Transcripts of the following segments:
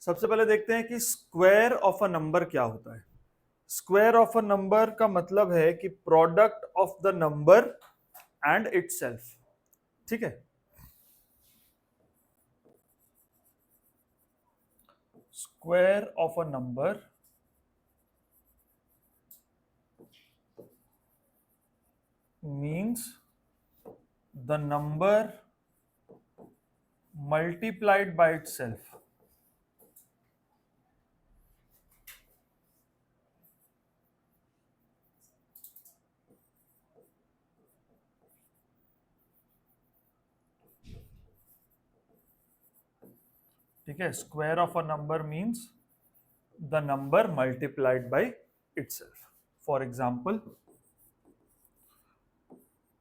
सबसे पहले देखते हैं कि स्क्वायर ऑफ अ नंबर क्या होता है। स्क्वायर ऑफ अ नंबर का मतलब है कि product of the number and itself. ठीक है, square of a number means the number multiplied by itself। ठीक है, square of a number means the number multiplied by itself. For example,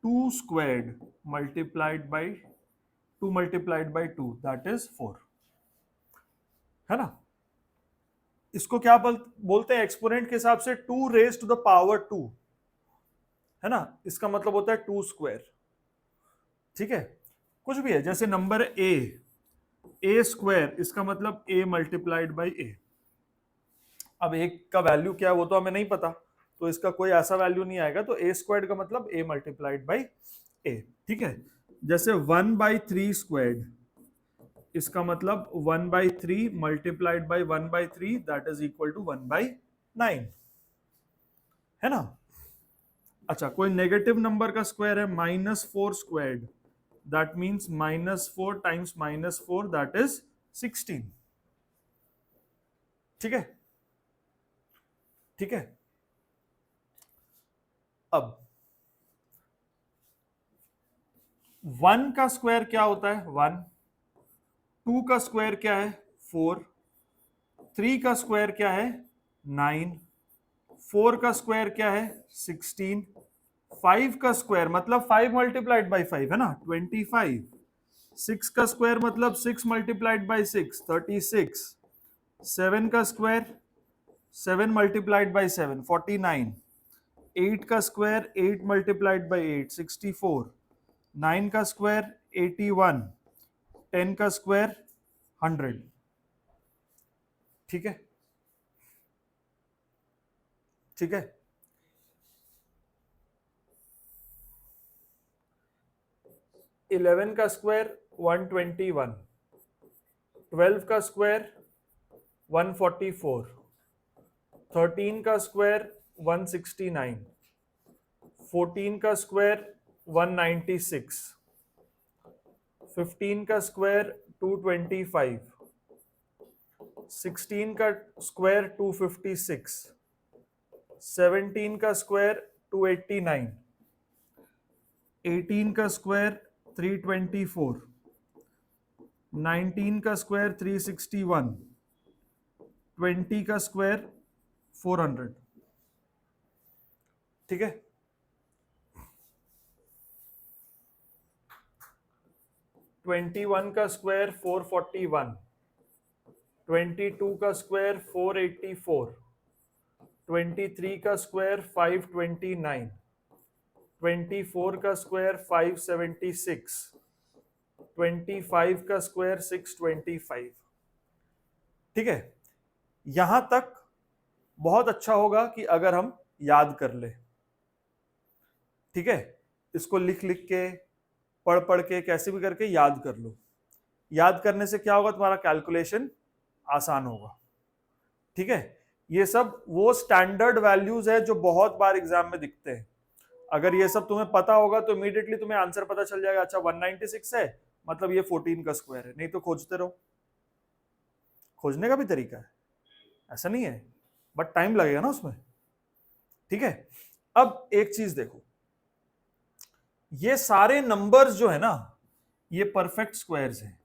2 squared multiplied by 2 multiplied by 2 that is 4, है ना। इसको क्या बोलते हैं एक्सपोनेंट के हिसाब से 2 रेज टू द पावर 2, है ना। इसका मतलब होता है 2 स्क्वायर। ठीक है, कुछ भी है, जैसे नंबर ए स्क्वायर, इसका मतलब ए मल्टीप्लाइड बाई ए। अब ए का वैल्यू क्या है वो तो हमें नहीं पता, तो इसका कोई ऐसा वैल्यू नहीं आएगा, तो ए स्क्वायर्ड का मतलब ए मल्टीप्लाइड बाई ए। ठीक है, जैसे 1/3 स्क्वायर्ड, इसका मतलब 1/3 multiplied by 1/3 that is equal to 1/9, है ना। अच्छा, कोई नेगेटिव नंबर का स्क्वायर है -4 squared, that means -4 times -4 that is 16। ठीक है, ठीक है। अब 1 का स्क्वायर क्या होता है 1, 2 का स्क्वायर क्या है 4, 3 का स्क्वायर क्या है 9, 4 का स्क्वायर क्या है 16, 5 का स्क्वायर मतलब 5 मल्टीप्लाइड बाई 5 है ना 25, 6 का स्क्वायर मतलब 6 मल्टीप्लाइड बाई 6 36, 7 का स्क्वायर 7 मल्टीप्लाइड बाई 7 49, 8 का स्क्वायर 8 मल्टीप्लाइड बाई 8 64, 9 का स्क्वायर 81, 10 का स्क्वायर 100। ठीक है, ठीक है। 11 का स्क्वायर 121, 12 का स्क्वायर 144, 13 का स्क्वायर 169, 14 का स्क्वायर 196, 15 का स्क्वायर 225, 16 का स्क्वायर 256, 17 का स्क्वायर 289, 18 का स्क्वायर 324, 19 का स्क्वायर 361, 20 का स्क्वायर 400। ठीक है, 21 का स्क्वायर 441, 22 का स्क्वायर 484, 23 का स्क्वायर 529, 24 का स्क्वायर 576, 25 का स्क्वायर 625। ठीक है, यहां तक बहुत अच्छा होगा कि अगर हम याद कर ले। ठीक है, इसको लिख लिख के पढ़ के कैसे भी करके याद कर लो। याद करने से क्या होगा, तुम्हारा कैलकुलेशन आसान होगा। ठीक है, ये सब वो स्टैंडर्ड वैल्यूज है जो बहुत बार एग्जाम में दिखते हैं। अगर ये सब तुम्हें पता होगा तो इमीडिएटली तुम्हें आंसर पता चल जाएगा, अच्छा 196 है मतलब ये 14 का स्क्वायर है, नहीं तो खोजते रहो। खोजने का भी तरीका है, ऐसा नहीं है, बट टाइम लगेगा ना उसमें। ठीक है, अब एक चीज देखो, ये सारे नंबर्स जो है ना ये परफेक्ट स्क्वायर्स हैं।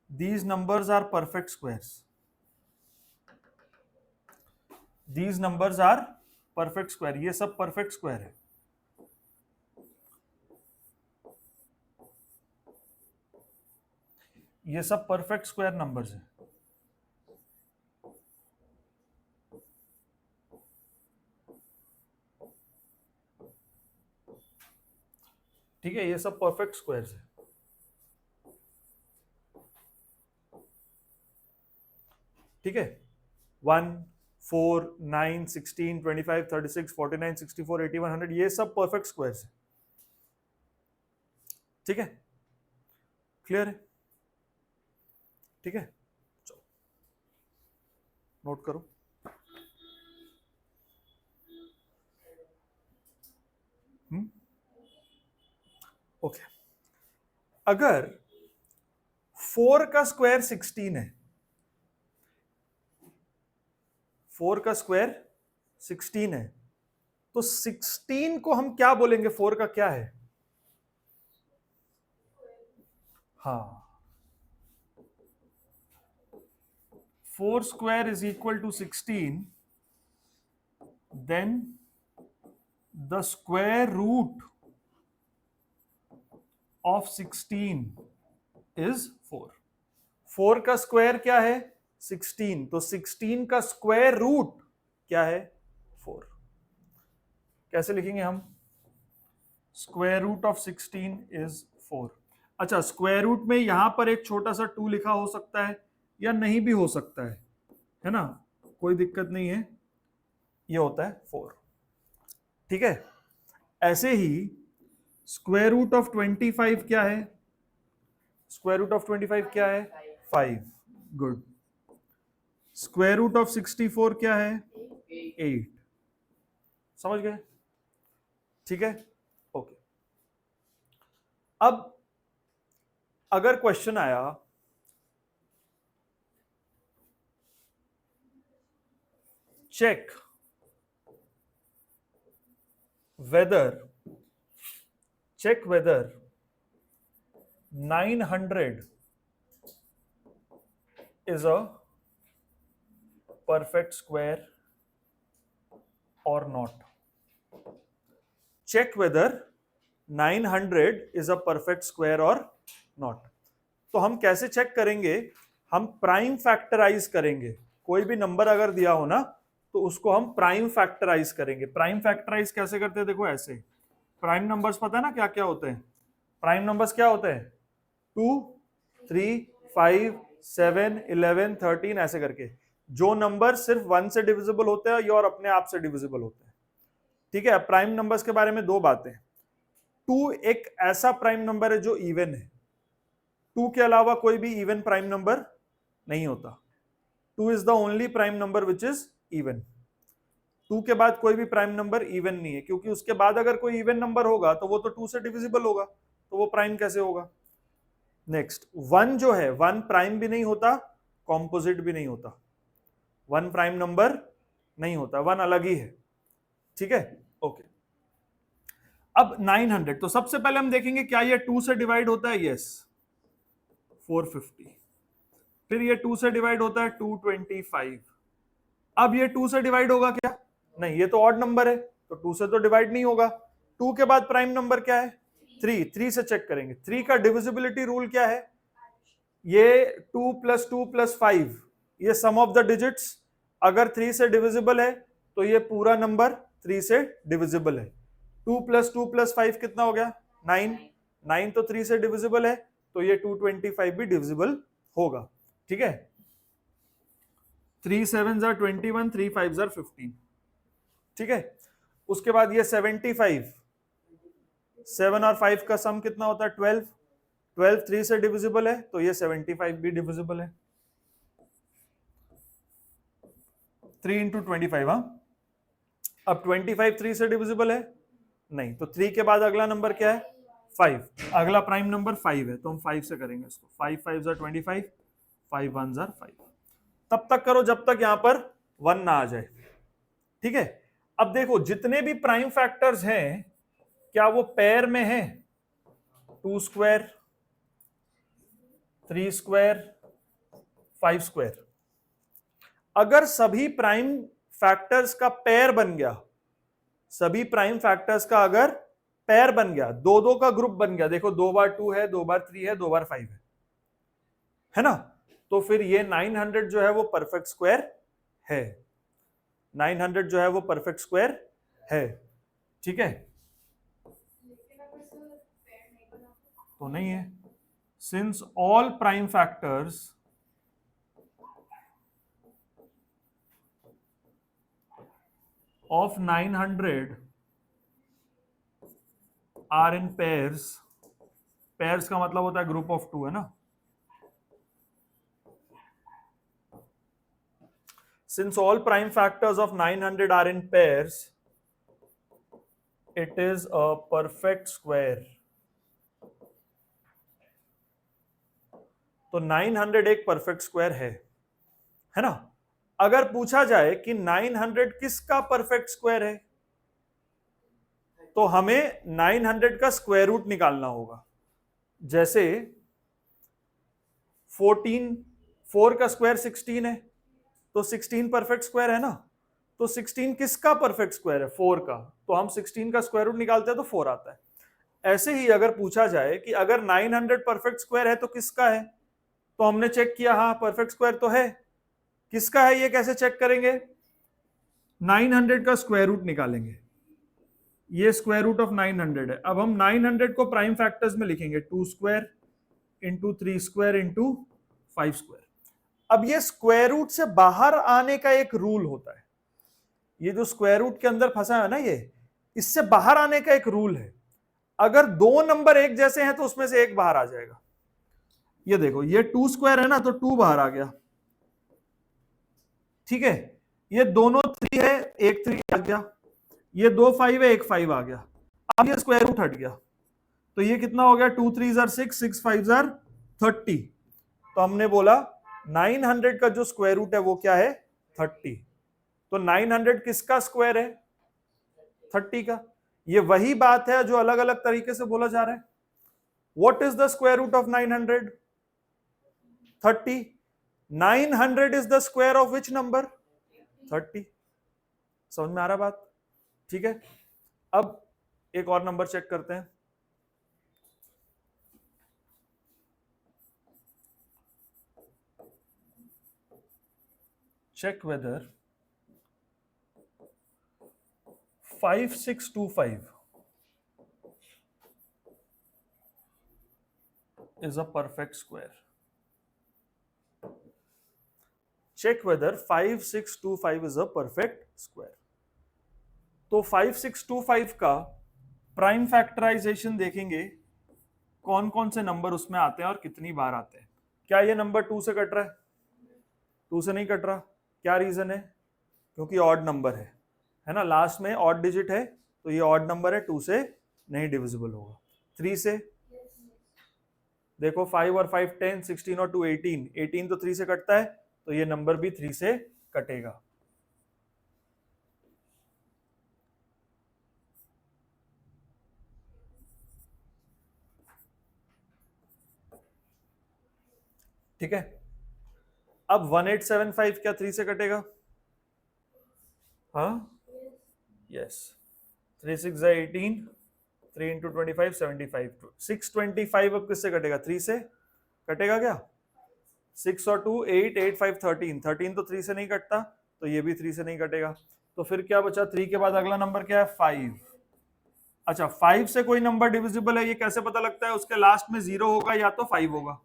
These numbers are perfect squares, these numbers are perfect square, ये सब परफेक्ट स्क्वायर है। ये सब परफेक्ट स्क्वायर नंबर्स हैं। ठीक है, ये सब परफेक्ट स्क्वायर्स है। ठीक है, 1, 4, 9, 16, 25, 36, 49, 64, 81, 100, ये सब परफेक्ट स्क्वायर्स है। ठीक है, क्लियर है? ठीक है, चलो नोट करो। ओके, अगर 4 का स्क्वायर 16 है, 4 का स्क्वायर 16 है, तो 16 को हम क्या बोलेंगे? 4 का क्या है? हाँ, 4 square is equal to 16, then the square root of 16 is 4. 4 का स्क्वायर क्या है? 16, तो 16 का स्क्वायर रूट क्या है? 4. कैसे लिखेंगे हम? Square root of 16 is 4. अच्छा, स्क्वायर रूट में यहां पर एक छोटा सा 2 लिखा हो सकता है या नहीं भी हो सकता है ना, कोई दिक्कत नहीं है, ये होता है 4. ठीक है, ऐसे ही स्क्वायर रूट ऑफ 25 क्या है? स्क्वायर रूट ऑफ 25 क्या है? 5. गुड. स्क्वायर रूट ऑफ 64 क्या है? 8. समझ गए? ठीक है, ओके. अब अगर क्वेश्चन आया check whether 900 is a perfect square or not. Check whether 900 is a perfect square or not. तो हम कैसे चेक करेंगे? हम प्राइम फैक्टराइज करेंगे. कोई भी नंबर अगर दिया हो ना, तो उसको हम प्राइम फैक्टराइज करेंगे. प्राइम फैक्टराइज कैसे करते हैं? देखो ऐसे. प्राइम नंबर्स पता है ना क्या क्या होते हैं? प्राइम नंबर्स क्या होते हैं? 2, 3, 5, 7, 11, 13 ऐसे करके. जो नंबर सिर्फ 1 से डिविजिबल होते हैं और अपने आप से डिविजिबल होते हैं. ठीक है, प्राइम नंबर्स के बारे में दो बातें. 2 एक ऐसा प्राइम नंबर है जो इवन है. 2 के अलावा कोई भी इवन प्राइम नंबर नहीं होता. 2 is the only prime number which is even. 2 के बाद कोई भी प्राइम नंबर इवन नहीं है, क्योंकि उसके बाद अगर कोई इवन नंबर होगा तो वो तो 2 से डिविजिबल होगा, तो वो प्राइम कैसे होगा? नेक्स्ट, 1 जो है, 1 प्राइम भी नहीं होता, कॉम्पोजिट भी नहीं होता. 1 प्राइम नंबर नहीं होता, 1 अलग ही है. ठीक है, ओके. अब 900, तो सबसे पहले हम देखेंगे क्या ये 2 से डिवाइड होता है? यस, 450. फिर ये 2 से डिवाइड होता है 225. अब ये 2 से डिवाइड होगा क्या? नहीं, ये तो ऑड नंबर है, तो 2 से तो डिवाइड नहीं होगा. 2 के बाद प्राइम नंबर क्या है? 3. 3 से चेक करेंगे. 3 का डिविजिबिलिटी रूल क्या है? ये 2 + 2 + 5, ये सम ऑफ द डिजिट्स. अगर 3 से डिविजिबल है तो ये पूरा नंबर 3 से डिविजिबल है. 2 + 2 + 5 कितना हो गया? 9. 9 तो 3 से डिविजिबल है, तो ये 225 भी डिविजिबल होगा. ठीक है, 3 7s are 21, 3 5s are 15. ठीक है, उसके बाद ये 75, 7 और 5 का सम कितना होता है? 12. 12 3 से डिविजिबल है, तो ये 75 भी डिविजिबल है. 3 × 25. हाँ, अब 25 3 से डिविजिबल है? नहीं, तो 3 के बाद अगला नंबर क्या है? 5. अगला प्राइम नंबर 5 है, तो हम 5 से करेंगे इसको. 5 5s are 25, 5 1s are 5. तब तक करो जब तक यहां पर 1 ना आ जाए. ठीक है, अब देखो जितने भी प्राइम फैक्टर्स हैं, क्या वो पेयर में है? 2 स्क्वायर, 3 स्क्वायर, 5 स्क्वायर. अगर सभी प्राइम फैक्टर्स का पेयर बन गया, सभी प्राइम फैक्टर्स का अगर पेयर बन गया, 2-2 का ग्रुप बन गया, देखो 2 बार 2 है, 2 बार 3 है, 2 बार 5 है ना, तो फिर ये 900 जो है वो परफेक्ट स्क्वायर है. 900 जो है वो परफेक्ट स्क्वायर है. ठीक है, तो नहीं है. Since all prime factors of 900 are in pairs, pairs का मतलब होता है ग्रुप ऑफ टू, है ना. Since all prime factors of 900 are in pairs, it is a perfect square. तो 900 एक परफेक्ट स्क्वायर है ना. अगर पूछा जाए कि 900 किसका परफेक्ट स्क्वायर है, तो हमें 900 का स्क्वायर रूट निकालना होगा. जैसे 4 का स्क्वायर 16 है, तो 16 परफेक्ट स्क्वायर है ना. तो 16 किसका परफेक्ट स्क्वायर है? 4 का. तो हम 16 का स्क्वायर रूट निकालते हैं तो 4 आता है. ऐसे ही अगर पूछा जाए कि अगर 900 परफेक्ट स्क्वायर है तो किसका है, तो हमने चेक किया, हाँ परफेक्ट स्क्वायर तो है. किसका है ये कैसे चेक करेंगे? 900 का स्क्वायर रूट निकालेंगे. ये स्क्वायर रूट ऑफ 900 है. अब हम 900 को प्राइम फैक्टर्स में लिखेंगे, 2 square into 3 square into 5 square. अब ये स्क्वायर रूट से बाहर आने का एक रूल होता है. ये जो स्क्वायर रूट के अंदर फंसा है ना, ये इससे बाहर आने का एक रूल है. अगर दो नंबर एक जैसे हैं तो उसमें से एक बाहर आ जाएगा. ये देखो, ये 2 स्क्वायर है ना, तो 2 बाहर आ गया. ठीक है. ये दोनों 3 है, एक 3 आ गया. ये 2 5 है, एक 5 आ गया. अब ये स्क्वायर रूट हट गया, तो ये कितना हो गया? 2 3 जार 6, 6 5 जार 30. तो हमने बोला 900 का जो स्क्वायर रूट है वो क्या है? 30. तो 900 किसका स्क्वायर है? 30 का. ये वही बात है जो अलग अलग तरीके से बोला जा रहा है. What is the square root of 900? 30. 900 is the square of which number? 30. समझ में आ रहा बात? ठीक है. अब एक और नंबर चेक करते हैं. Check whether 5625 is a perfect square. Check whether 5625 is a perfect square. तो 5625 का प्राइम फैक्टराइजेशन देखेंगे, कौन कौन से नंबर उसमें आते हैं और कितनी बार आते हैं. क्या ये नंबर 2 से कट रहा है? 2 से नहीं कट रहा. क्या रीजन है? क्योंकि ऑड नंबर है ना, लास्ट में ऑड डिजिट है, तो ये ऑड नंबर है, 2 से नहीं डिविजिबल होगा. 3 से देखो, 5 और 5 10, 16 और 2 18, 18 तो 3 से कटता है, तो ये नंबर भी 3 से कटेगा. ठीक है. अब 1875 क्या 3 से कटेगा? हाँ, यस. 3 6 18, 3 इंटू 25 75, 625 अब किससे कटेगा? 3 से कटेगा क्या? 6 और 2 8, 8 5 13, 13 तो 3 से नहीं कटता, तो ये भी 3 से नहीं कटेगा. तो फिर क्या बचा? 3 के बाद अगला नंबर क्या है? 5. अच्छा, 5 से कोई नंबर डिविजिबल है, ये कैसे पता लगता है? उसके लास्ट में 0 होगा या तो 5 होगा,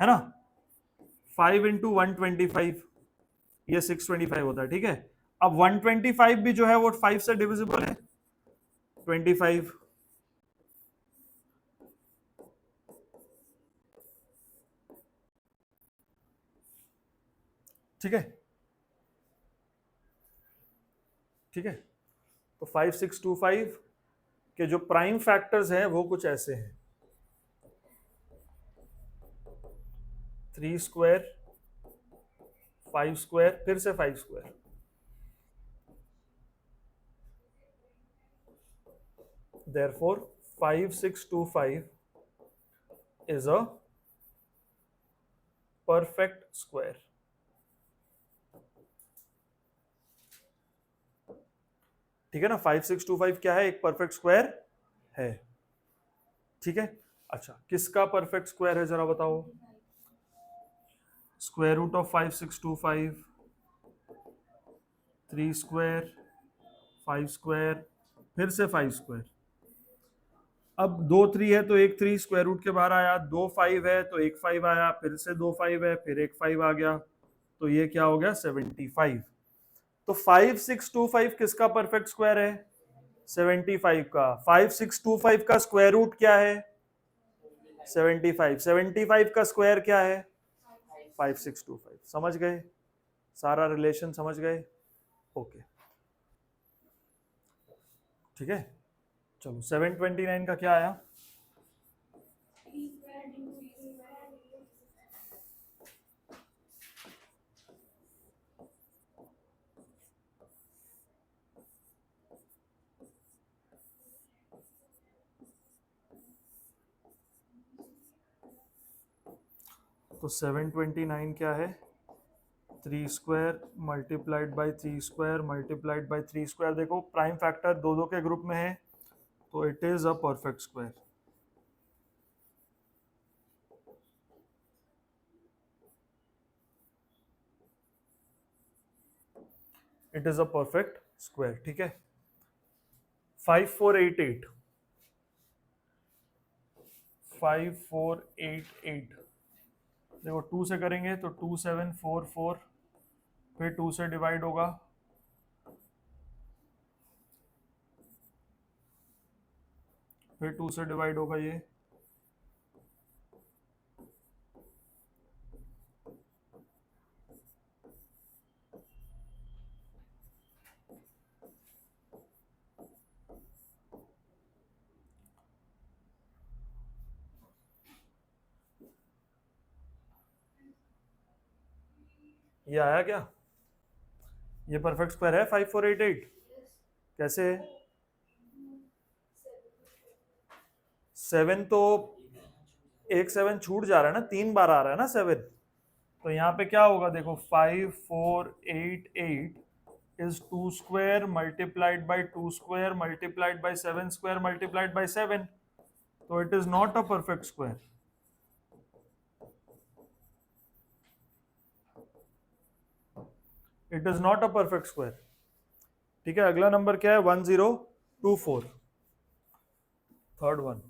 है ना. 5 इंटू 125, ये 625 होता है. ठीक है. अब 125 भी जो है वो 5 से डिविजिबल है, 25. ठीक है. ठीक है. तो 5625 के जो प्राइम फैक्टर्स हैं वो कुछ ऐसे हैं: 3 स्क्वायर, 5 स्क्वायर, फिर से 5 square. Therefore 5625 is a perfect square. ठीक है ना. 5625 क्या है? एक परफेक्ट स्क्वायर है. ठीक है. अच्छा, किसका परफेक्ट स्क्वायर है जरा बताओ? Square root of 5625, 3 square, 5 square, फिर से 5 स्क्वायर. अब 2 3 है तो एक 3 स्क्वायर रूट के बाहर आया, 2 5 है तो एक 5 आया, फिर से 2 5 है, फिर एक 5 आ गया, तो ये क्या हो गया? 75. तो 5625 किसका परफेक्ट स्क्वायर है? 75 का। 5625 का स्क्वायर रूट क्या है? 75। 75 का स्क्वायर क्या है? 5625। समझ गए? सारा रिलेशन समझ गए? ओके, ठीक है। चलो 729 का क्या आया? तो 729 क्या है? 3 square multiplied by 3 square multiplied by 3 square. देखो प्राइम फैक्टर दो दो के ग्रुप में है, तो it is a perfect square. It is a perfect square, ठीक है। 5488 5488 देखो 2 से करेंगे तो 2744, फिर 2 से डिवाइड होगा, फिर 2 से डिवाइड होगा ये, ये आया क्या? ये परफेक्ट स्क्वायर है 5488? कैसे है? 7 तो एक 7 छूट जा रहा है ना, 3 बार आ रहा है ना 7। तो यहाँ पे क्या होगा देखो, 5488 is 2 square multiplied by 2 square multiplied by 7 square multiplied by 7. So it is not a perfect square. It is not a perfect square. ठीक है, अगला नंबर क्या है? 1024, थर्ड वन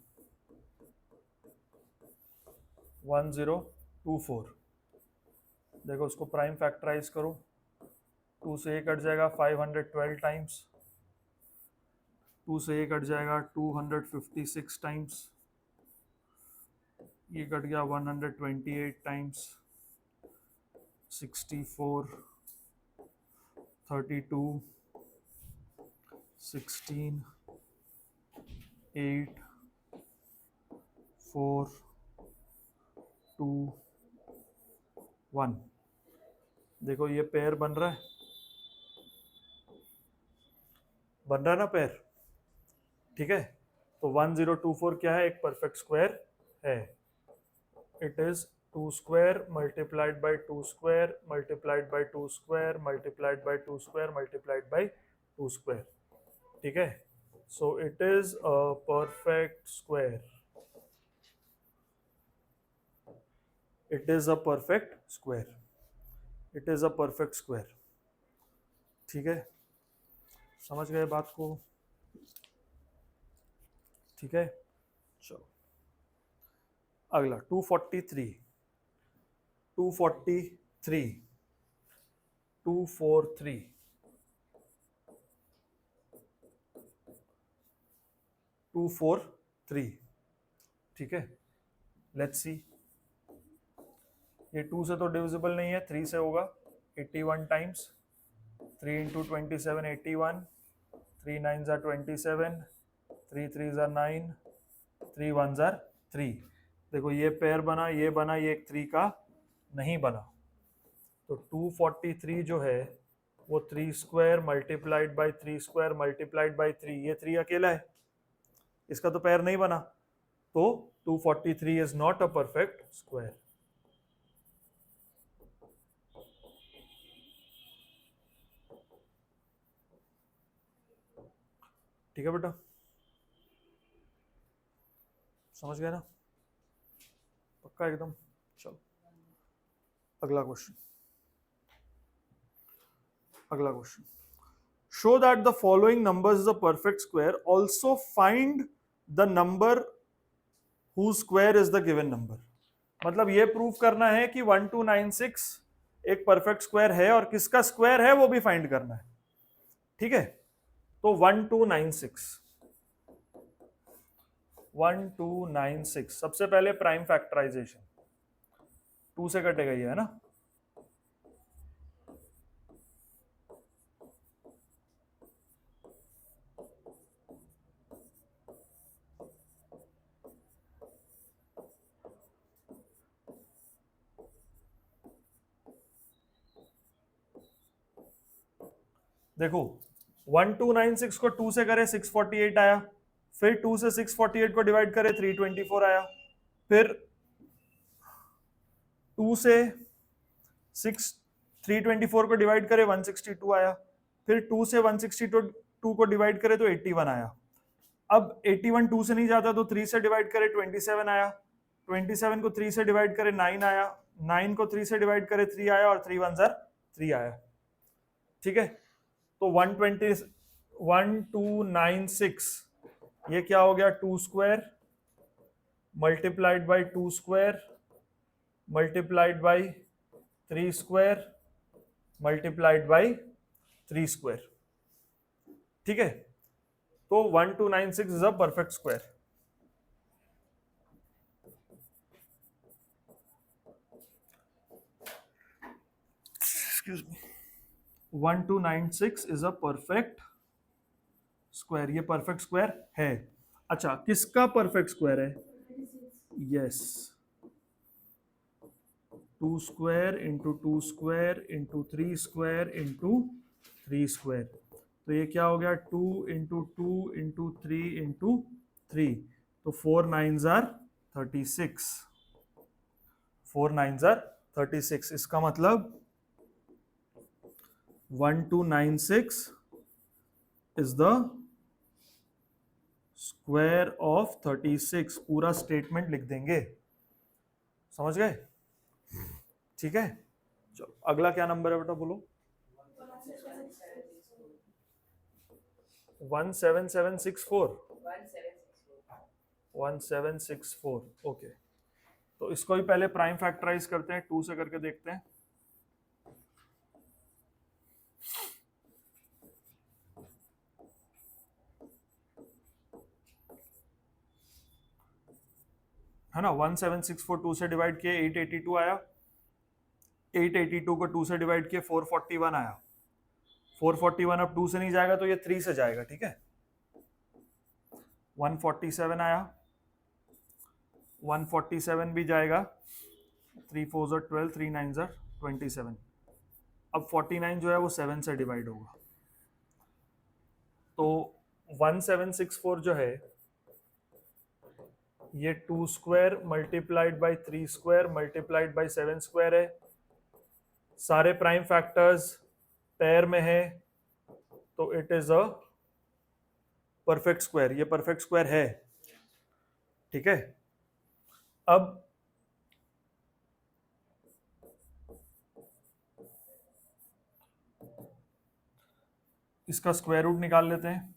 1024। देखो उसको प्राइम फैक्टराइज करो, 2 से 1 कट जाएगा 512 टाइम्स, 2 से 1 कट जाएगा 256 टाइम्स, ये कट गया 128 टाइम्स, 64, 32, 16, 8, 4, 2, 1। देखो ये पेयर बन रहा है, बन रहा है ना पेयर, ठीक है। तो 1024 क्या है? एक परफेक्ट स्क्वायर है। It is 2 square multiplied by 2 square multiplied by 2 square multiplied by 2 square multiplied by 2 square, ठीक है। So it is a perfect square. It is a perfect square. It is a perfect square, ठीक है। समझ गए बात को? ठीक है, चलो अगला 243 243 243 243, ठीक है। लेट्स सी, ये 2 से तो डिविजिबल नहीं है, 3 से होगा 81 times, 3 into 27 81, 3 9s are 27, 3 3s are 9, 3 1s are 3। देखो ये पेयर बना, ये बना, ये एक 3 का नहीं बना। तो 243 जो है वो 3 square multiplied by 3 square multiplied by 3, ये 3 अकेला है, इसका तो पेयर नहीं बना। तो 243 is not a perfect square. ठीक है बेटा, समझ गए ना? पक्का एकदम? चलो अगला क्वेश्चन। अगला question, show that the following numbers is a perfect square, also find the number who square is the given number. मतलब ये प्रूव करना है कि 1296 एक परफेक्ट स्क्वायर है, और किसका स्क्वायर है वो भी फाइंड करना है। ठीक है, तो 1296 सबसे पहले प्राइम फैक्टराइजेशन 2 से कटेगा ये, है ना। देखो 1296 को 2 से करे 648 आया, फिर 2 से 648 को डिवाइड करे 324 आया, फिर 2 से 6 324 को डिवाइड करे 162 आया, फिर 2 से 162 को डिवाइड करे तो 81 आया। अब 81 2 से नहीं जाता तो 3 से डिवाइड करे 27 आया, 27 को 3 से डिवाइड करे 9 आया, 9 को 3 से डिवाइड करे 3 आया, और 3 1 3 आया। ठीक है, तो 1296 ये क्या हो गया, 2 square multiplied by 2 square multiplied by 3 square multiplied by 3 square. ठीक है, तो 1296 is a perfect square. Excuse me, 1296 is a perfect square, ये परफेक्ट स्क्वायर है। अच्छा, किसका परफेक्ट स्क्वायर है? Yes, 2 square into 2 square into 3 square into 3 square, तो ये क्या हो गया, 2 इंटू 2 इंटू 3 इंटू 3, तो 4 9s आर 36, 4 9s आर 36। इसका मतलब 1296 इज द स्क्वायर ऑफ 36। पूरा स्टेटमेंट लिख देंगे, समझ गए? ठीक है, चलो अगला क्या नंबर है बेटा, बोलो। 17764 1764, ओके। तो इसको ही पहले प्राइम फैक्टराइज करते हैं, 2 से करके देखते हैं। है ना, 1764 2 से डिवाइड किए 882 आया, 882 को 2 से डिवाइड किए 441 आया, 441 अब 2 से नहीं जाएगा तो ये 3 से जाएगा। ठीक है, 147 आया, 147 भी जाएगा, 3 4 ज़ा 12, 3 9 ज़ा 27। अब 49 जो है वो 7 से डिवाइड होगा, तो 1764 जो है ये 2 square multiplied by 3 square multiplied by 7 square है। सारे प्राइम फैक्टर्स पेयर में है, तो it is a perfect square, ये परफेक्ट स्क्वायर है। ठीक है, अब इसका स्क्वायर रूट निकाल लेते हैं।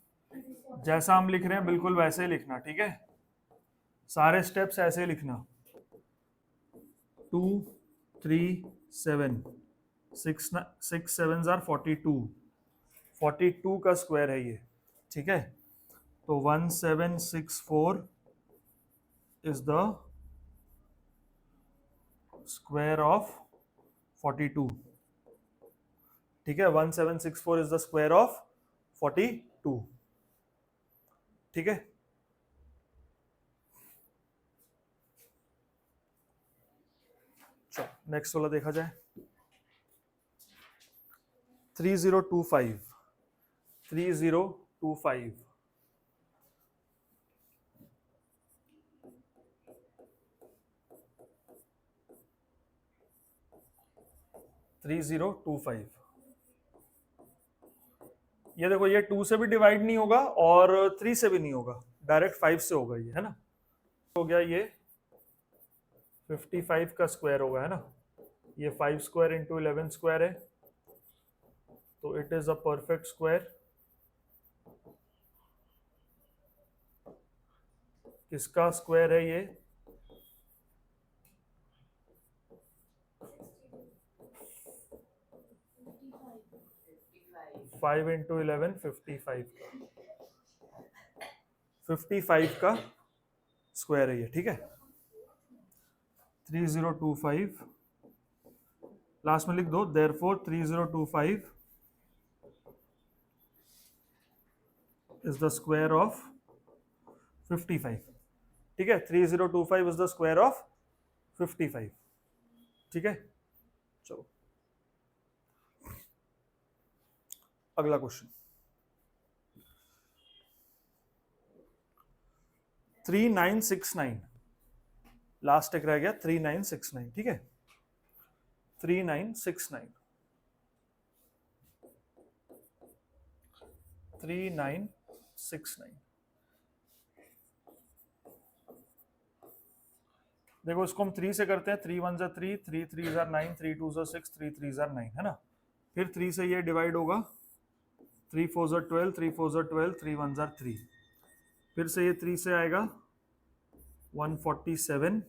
जैसा हम लिख रहे हैं बिल्कुल वैसे ही लिखना, ठीक है, सारे स्टेप्स ऐसे ही लिखना। 2 3 7 6 7 आर 42, 42 का स्क्वायर है ये। ठीक है, तो 1764 इज द स्क्वायर ऑफ 42। ठीक है, 1764 इज द स्क्वायर ऑफ 42। ठीक है, चलो नेक्स्ट वाला देखा जाए। 3025 3025 3025, ये देखो, ये 2 से भी डिवाइड नहीं होगा और 3 से भी नहीं होगा, डायरेक्ट 5 से होगा ये, है ना। हो गया ये 55 का स्क्वायर होगा, है ना। ये 5 स्क्वायर इंटू 11 स्क्वायर है, तो it is a perfect square. किसका स्क्वायर है ये? 5 इंटू 11 55 का स्क्वायर है ये, ठीक है। 3025 लास्ट में लिख दो, therefore 3025 is the square of 55, ठीक है। 3025 इज द स्क्वायर ऑफ 55, ठीक है। चलो अगला क्वेश्चन, 3969, लास्ट एक रह गया 3969, ठीक है। 3969 देखो इसको हम 3 से करते हैं, 3 1 जा 3, 3 3 जा 9, 3 2 जा 6, 3 3 जा 9, है ना। फिर 3 से ये डिवाइड होगा, 3 4 जा 12, 3 4 जा 12, 3 1 जा 3, फिर से ये 3 से आएगा 147,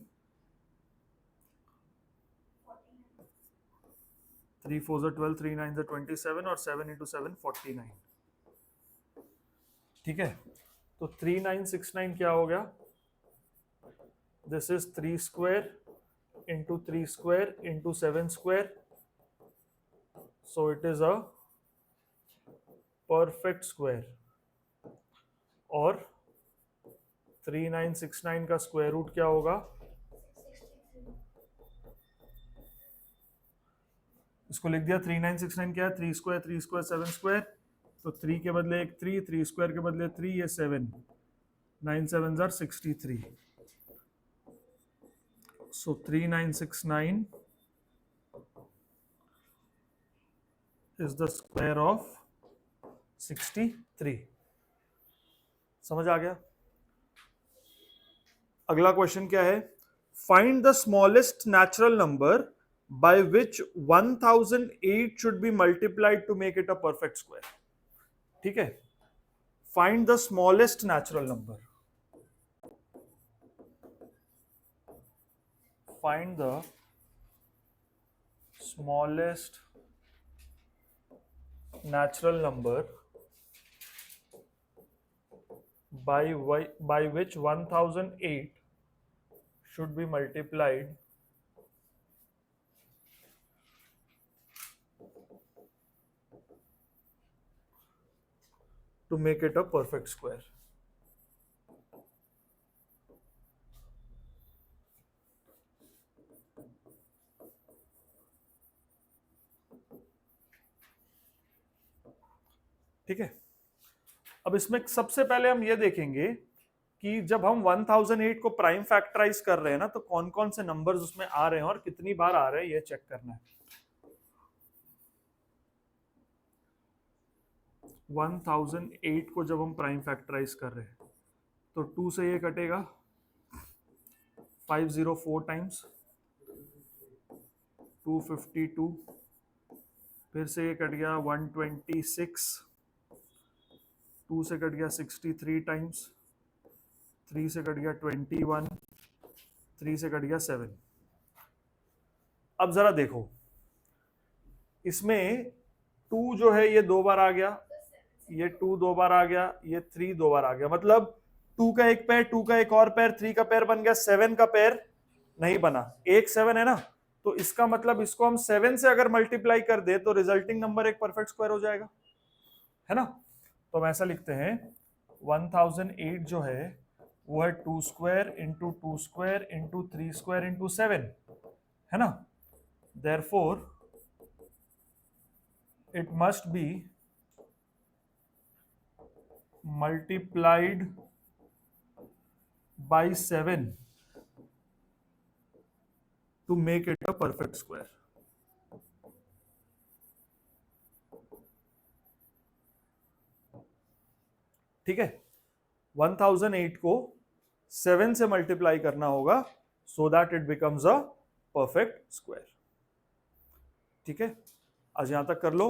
3 4 जा 12, 3 9 जा 27 और 7 इंटू 7 49, ठीक है। तो 3969 क्या हो गया, this is 3 square into 3 square into 7 square, so it is a perfect square. और 3969 का स्क्वायर रूट क्या होगा, इसको लिख दिया 3969 क्या है, 3 स्क्वायर 3 स्क्वायर 7 स्क्वायर, तो 3 के बदले एक 3, 3 स्क्वायर के बदले 3, ये 7, 9 7 are 63, so 3969 is the square of 63। समझ आ गया। अगला क्वेश्चन क्या है, find the smallest natural number by which 1008 should be multiplied to make it a perfect square, ठीक है। Find the smallest natural number, find the smallest natural number by which 1008 should be multiplied to make it a perfect square। ठीक है। अब इसमें सबसे पहले हम ये देखेंगे कि जब हम 1008 को प्राइम फैक्टराइज कर रहे हैं ना, तो कौन कौन से नंबर्स उसमें आ रहे हैं और कितनी बार आ रहे हैं, ये चेक करना है। 1008 को जब हम प्राइम फैक्टराइज कर रहे हैं तो 2 से ये कटेगा 504 टाइम्स, 252, फिर से ये कट गया 126, 2 से कट गया 63 टाइम्स, 3 से कट गया 21, 3 से कट गया 7। अब जरा देखो, इसमें 2 जो है ये 2 बार आ गया, ये 2 2 बार आ गया, ये 3 2 बार आ गया, मतलब 2 का एक पैर, 2 का एक और पैर, 3 का पैर बन गया, 7 का पैर नहीं बना, एक 7 है ना, तो इसका मतलब इसको हम 7 से अगर मल्टीप्लाई कर दे तो रिजल्टिंग नंबर एक परफेक्ट स्क्वायर हो जाएगा, है ना। तो हम ऐसा लिखते हैं 1008 जो है वो है 2 square into 2 square into 3 square into 7, है ना। Therefore it must be multiplied by 7 to make it a perfect square. ठीक है, 1008 को 7 से मल्टीप्लाई करना होगा so that it becomes a perfect square. ठीक है, आज यहां तक कर लो।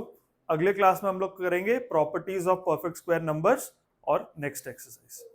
अगले क्लास में हम लोग करेंगे properties of perfect square numbers और नेक्स्ट एक्सरसाइज।